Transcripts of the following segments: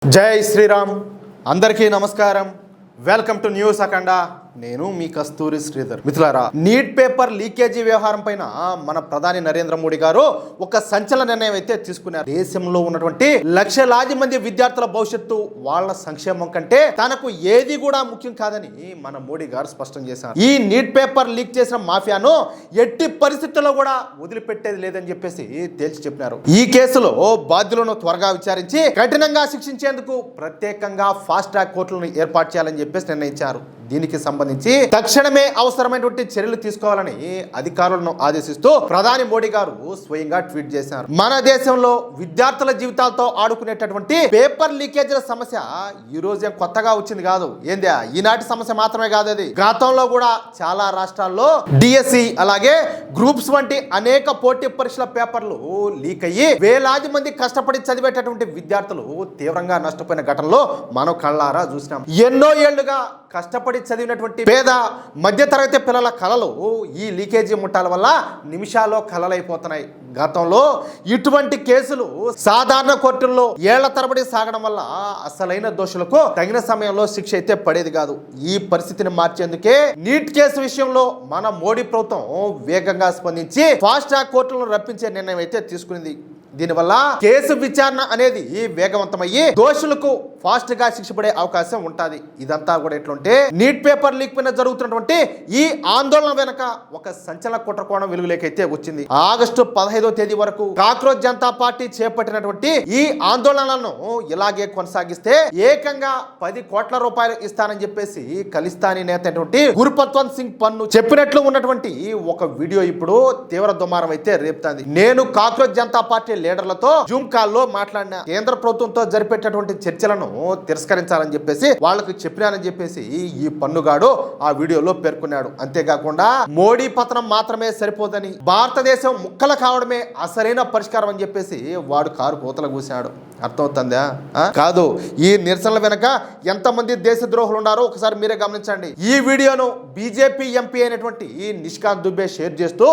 జై శ్రీరామ్. అందరికీ నమస్కారం. వెల్కమ్ టు న్యూస్ అఖండ. నేను మీ కస్తూరి శ్రీధర్. మిత్రులారా, నీట్ పేపర్ లీకేజీ వ్యవహారం పైన మన ప్రధాని నరేంద్ర మోడీ గారు ఒక సంచలన నిర్ణయం అయితే తీసుకున్నారు. దేశంలో ఉన్నటువంటి లక్షలాది మంది విద్యార్థుల భవిష్యత్తు, వాళ్ళ సంక్షేమం కంటే తనకు ఏది కూడా ముఖ్యం కాదని మన మోడీ గారు స్పష్టం చేశారు. ఈ నీట్ పేపర్ లీక్ చేసిన మాఫియాను ఎట్టి పరిస్థితుల్లో కూడా వదిలిపెట్టేది లేదని చెప్పేసి తేల్చి చెప్పినారు. ఈ కేసులో బాధ్యులను త్వరగా విచారించి కఠినంగా శిక్షించేందుకు ప్రత్యేకంగా ఫాస్ట్ ట్రాక్ కోర్టులను ఏర్పాటు చేయాలని చెప్పేసి నిర్ణయించారు. దీనికి సంబంధించి తక్షణమే అవసరమైనటువంటి చర్యలు తీసుకోవాలని అధికారులను ఆదేశిస్తూ ప్రధాని మోడీ గారు స్వయంగా ట్వీట్ చేశారు. మన దేశంలో విద్యార్థుల జీవితాలతో ఆడుకునేటటువంటి పేపర్ లీకేజీల సమస్య ఈ రోజే కొత్తగా వచ్చింది కాదు. ఏందా, ఈనాటి సమస్య మాత్రమే కాదు. అది గతంలో కూడా చాలా రాష్ట్రాల్లో డిఎస్సి అలాగే గ్రూప్స్ వంటి అనేక పోటీ పరీక్షల పేపర్లు లీక్ అయ్యి వేలాది మంది కష్టపడి చదివేటటువంటి విద్యార్థులు తీవ్రంగా నష్టపోయిన ఘటనలో మనం కళ్ళారా చూసినాం. ఎన్నో ఏళ్లుగా కష్టపడి చదివినటువంటి పేద మధ్యతరగతి పిల్లల కళలు ఈ లీకేజీ ముట్టాల వల్ల నిమిషాల్లో కలలైపోతున్నాయి. గతంలో ఇటువంటి కేసులు సాధారణ కోర్టుల్లో ఏళ్ల తరబడి సాగడం వల్ల అసలైన దోషులకు తగిన సమయంలో శిక్ష అయితే పడేది కాదు. ఈ పరిస్థితిని మార్చేందుకే నీట్ కేసు విషయంలో మన మోడీ ప్రభుత్వం వేగంగా స్పందించి ఫాస్ట్ ట్రాక్ కోర్టులను రప్పించే నిర్ణయం అయితే తీసుకునింది. దీనివల్ల కేసు విచారణ అనేది వేగవంతమయ్యి దోషులకు ఫాస్ట్ గా శిక్ష పడే అవకాశం ఉంటుంది. ఇదంతా కూడా ఎట్లుంటే, నీట్ పేపర్ లీక్ పైన జరుగుతున్నటువంటి ఈ ఆందోళన వెనక ఒక సంచలన కుట్రకోణం వెలుగులోకైతే వచ్చింది. ఆగస్టు 15వ తేదీ వరకు కాక్రోచ్ జనతా పార్టీ చేపట్టినటువంటి ఈ ఆందోళనలను ఇలాగే కొనసాగిస్తే ఏకంగా 10 కోట్ల రూపాయలు ఇస్తానని చెప్పేసి ఖలిస్తానీ నేత గురుపత్వంత్ సింగ్ పన్ను చెప్పినట్లు ఉన్నటువంటి ఒక వీడియో ఇప్పుడు తీవ్ర దుమారం అయితే రేపుతుంది. నేను కాక్రోచ్ జనతా పార్టీ లీడర్లతో జూమ్ కాల్లో మాట్లాడిన, కేంద్ర ప్రభుత్వంతో జరిపేటటువంటి చర్చలను తిరస్కరించాలని చెప్పేసి వాళ్ళకు చెప్పినానని చెప్పేసి ఈ పన్నుగాడు ఆ వీడియోలో పేర్కొన్నాడు. అంతేకాకుండా మోడీ పతనం మాత్రమే సరిపోదని, భారతదేశం ముక్కలు కావడమే అసలైన పరిష్కారం అని చెప్పేసి వాడు కారు కోతలు కూశాడు. అర్థమవుతుందా? కాదు. ఈ నిరసనల వెనక ఎంతమంది దేశద్రోహులు ఉన్నారో ఒకసారి మీరే గమనించండి. ఈ వీడియోను బీజేపీ ఎంపీ అయినటువంటి నిష్కాంత్ దుబే షేర్ చేస్తూ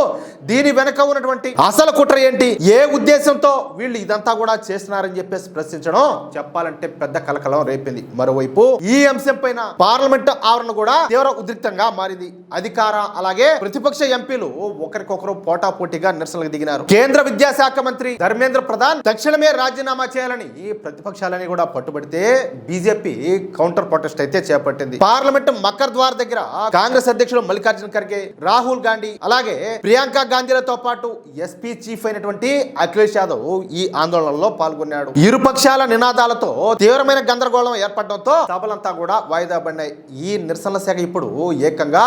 దీని వెనక ఉన్నటువంటి అసలు కుట్ర ఏంటి, ఏ ఉద్దేశంతో వీళ్ళు ఇదంతా కూడా చేస్తున్నారని చెప్పేసి ప్రశ్నించడం చెప్పాలంటే పెద్ద కలకలం రేపింది. మరోవైపు ఈ అంశం పైన పార్లమెంట్ ఆవరణ కూడా తీవ్ర ఉద్రిక్తంగా మారింది. అధికార అలాగే ప్రతిపక్ష ఎంపీలు ఒకరికొకరు పోటాపోటీగా నిరసనలకు దిగినారు. కేంద్ర విద్యాశాఖ మంత్రి ధర్మేంద్ర ప్రధాన్ తక్షణమే రాజీనామా చేయాలని ప్రతిపక్షాలని కూడా పట్టుబడితే బీజేపీ కౌంటర్ ప్రొటెస్ట్ అయితే చేపట్టింది. పార్లమెంట్ మక్కర్ ద్వార్ దగ్గర కాంగ్రెస్ అధ్యక్షులు మల్లికార్జున ఖర్గే, రాహుల్ గాంధీ అలాగే ప్రియాంక గాంధీలతో పాటు ఎస్పీ చీఫ్ అయినటువంటి అఖిలేష్ యాదవ్ ఈ ఆందోళనలో పాల్గొన్నాడు. ఇరుపక్షాల నినాదాలతో తీవ్రమైన గందరగోళం ఏర్పడడంతో సభలంతా కూడా వాయిదా పడినాయి. ఈ నిరసనల శాఖ ఇప్పుడు ఏకంగా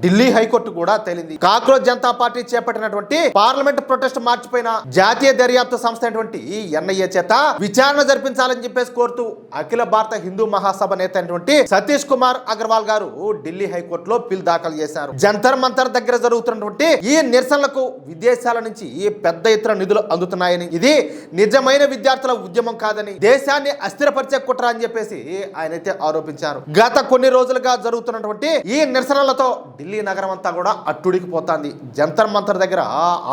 ఢిల్లీ హైకోర్టు కూడా తేలింది. కాక్రోచ్ జనతా పార్టీ చేపట్టినటువంటి పార్లమెంట్ ప్రొటెస్ట్ మార్చిపోయిన జాతీయ దర్యాప్తు సంస్థ అయినటువంటి ఎన్ఐఏ చేత విచారణ జరిపించాలని చెప్పేసి కోరుతూ అఖిల భారత హిందూ మహాసభ నేత అయినటువంటి సతీష్ కుమార్ అగర్వాల్ గారు ఢిల్లీ హైకోర్టులో పిల్ దాఖలు చేశారు. జంతర్ మంతర్ దగ్గర జరుగుతున్నటువంటి ఈ నిరసనలకు విదేశాల నుంచి పెద్ద ఎత్తున నిధులు అందుతున్నాయని, ఇది నిజమైన విద్యార్థుల ఉద్యమం కాదని, దేశాన్ని అస్థిరపరిచే కుట్ర అని చెప్పేసి ఆయనైతే ఆరోపించారు. గత కొన్ని రోజులుగా జరుగుతున్నటువంటి ఈ నిరసనలతో ఢిల్లీ నగరం అంతా కూడా అట్టుడికిపోతుంది. జంతర్ మంతర్ దగ్గర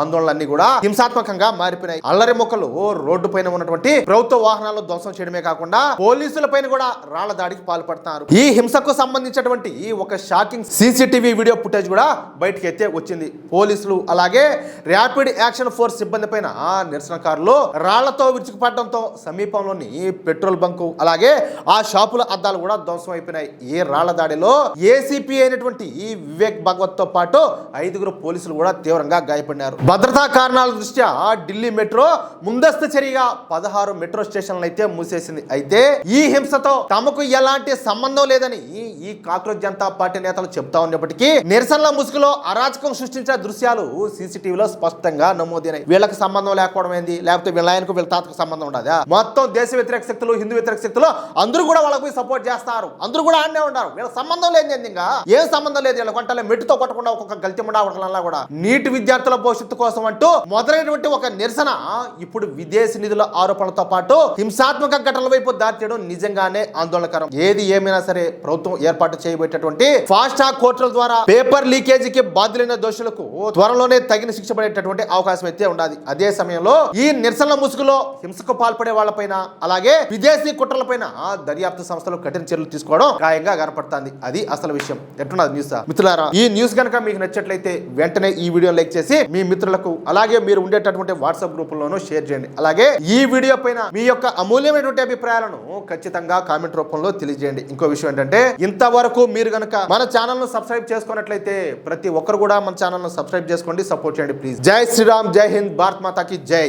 ఆందోళనలన్నీ కూడా హింసాత్మకంగా మారిపోయినాయి. అల్లరి మొక్కలు రోడ్డు పైన ఉన్నటువంటి ప్రభుత్వ వాహనాలను ధ్వంసం చేయడమే కాకుండా పోలీసుల పైన కూడా రాళ్ల దాడికి పాల్పడుతున్నారు. ఈ హింసకు సంబంధించినటువంటి ఒక షాకింగ్ సీసీటీవీ వీడియో ఫుటేజ్ కూడా బయటకి అయితే వచ్చింది. పోలీసులు అలాగే ర్యాపిడ్ యాక్షన్ ఫోర్స్ సిబ్బంది పైన నిరసనకారులు రాళ్లతో విరుచుకుపడడంతో సమీపంలోని పెట్రోల్ బంకు అలాగే ఆ షాపుల అద్దాలు కూడా ధ్వంసం అయిపోయినాయి. ఈ రాళ్ల దాడిలో ఏసీపీ అయినటువంటి వివేక్ భగవత్ తో పాటు 5 పోలీసులు కూడా తీవ్రంగా గాయపడినారు. భద్రతా కారణాల దృష్ట్యా ఢిల్లీ మెట్రో ముందస్తు చర్యగా 16 మెట్రో స్టేషన్లు అయితే మూసేసింది. అయితే ఈ హింసతో తమకు ఎలాంటి సంబంధం లేదని ఈ కాక్రోచ్ జనతా పార్టీ నేతలు చెప్తా ఉన్నప్పటికీ నిరసనల ముసుగులో అరాచకం సృష్టించిన దృశ్యాలు సీసీటీవీలో స్పష్టంగా నమోదైనాయి. వీళ్ళకి సంబంధం లేకపోవడం ఏంది, లేకపోతే వీళ్ళకు వీళ్ళ తాతకు సంబంధం ఉండదా? మొత్తం దేశ వ్యతిరేక శక్తులు, హిందూ వ్యతిరేక శక్తులు అందరూ కూడా వాళ్ళకి సపోర్ట్ చేస్తారు. అందరూ కూడా ఆడనే ఉన్నారు. వీళ్ళ సంబంధం లేదు. ఇంకా ఏం సంబంధం లేదు. వీళ్ళ కొంటలే మెట్టుతో కొట్టకుండా ఒక్కొక్క గల్తి ఉండవడంలా కూడా నీటి విద్యార్థుల భవిష్యత్తు కోసం అంటూ మొదలైనటువంటి ఒక నిరసన ఇప్పుడు విదేశీ నిధుల ఆరోపణలతో పాటు హింసాత్మక ఘటనల వైపు దారి తీయడం నిజంగానే ఆందోళనకరం. ఏది ఏమైనా సరే ప్రభుత్వం ఏర్పాటు చేయబోయేటటువంటి ఫాస్ట్ ట్రాక్ కోర్టుల ద్వారా పేపర్ లీకేజీకి బాధ్యులైన దోషులకు త్వరలోనే తగిన శిక్ష పడేటటువంటి అవకాశం అయితే ఉండాలి. అదే సమయంలో ఈ నిరసనల ముసుగులో హింసకు పాల్పడే వాళ్ళపైన అలాగే విదేశీ కుట్రలపైన దర్యాప్తు సంస్థలు కఠిన చర్యలు తీసుకోవడం ఖాయంగా కనపడుతుంది. అది అసలు విషయం. ఎట్టున్నది న్యూస్ మిత్రులారా? ఈ న్యూస్ కనుక మీకు నచ్చట్లయితే వెంటనే ఈ వీడియో లైక్ చేసి మీ మిత్రులకు అలాగే మీరు ఉండేటటువంటి వాట్సాప్ గ్రూపుల్లోనూ షేర్ చేయండి. అలాగే ఈ వీడియో పైన మీ యొక్క అమూల్యమైనటువంటి అభిప్రాయాలను ఖచ్చితంగా కామెంట్ రూపంలో తెలియజేయండి. ఇంకో విషయం ఏంటంటే, ఇంతవరకు మీరు గనక మన ఛానల్ ను సబ్స్క్రైబ్ చేసుకున్నట్లయితే ప్రతి ఒక్కరు కూడా మన ఛానల్ ను సబ్స్క్రైబ్ చేసుకోండి, సపోర్ట్ చేయండి ప్లీజ్. జై శ్రీరామ్, జై హింద్, భారత్ మాతాకి జై.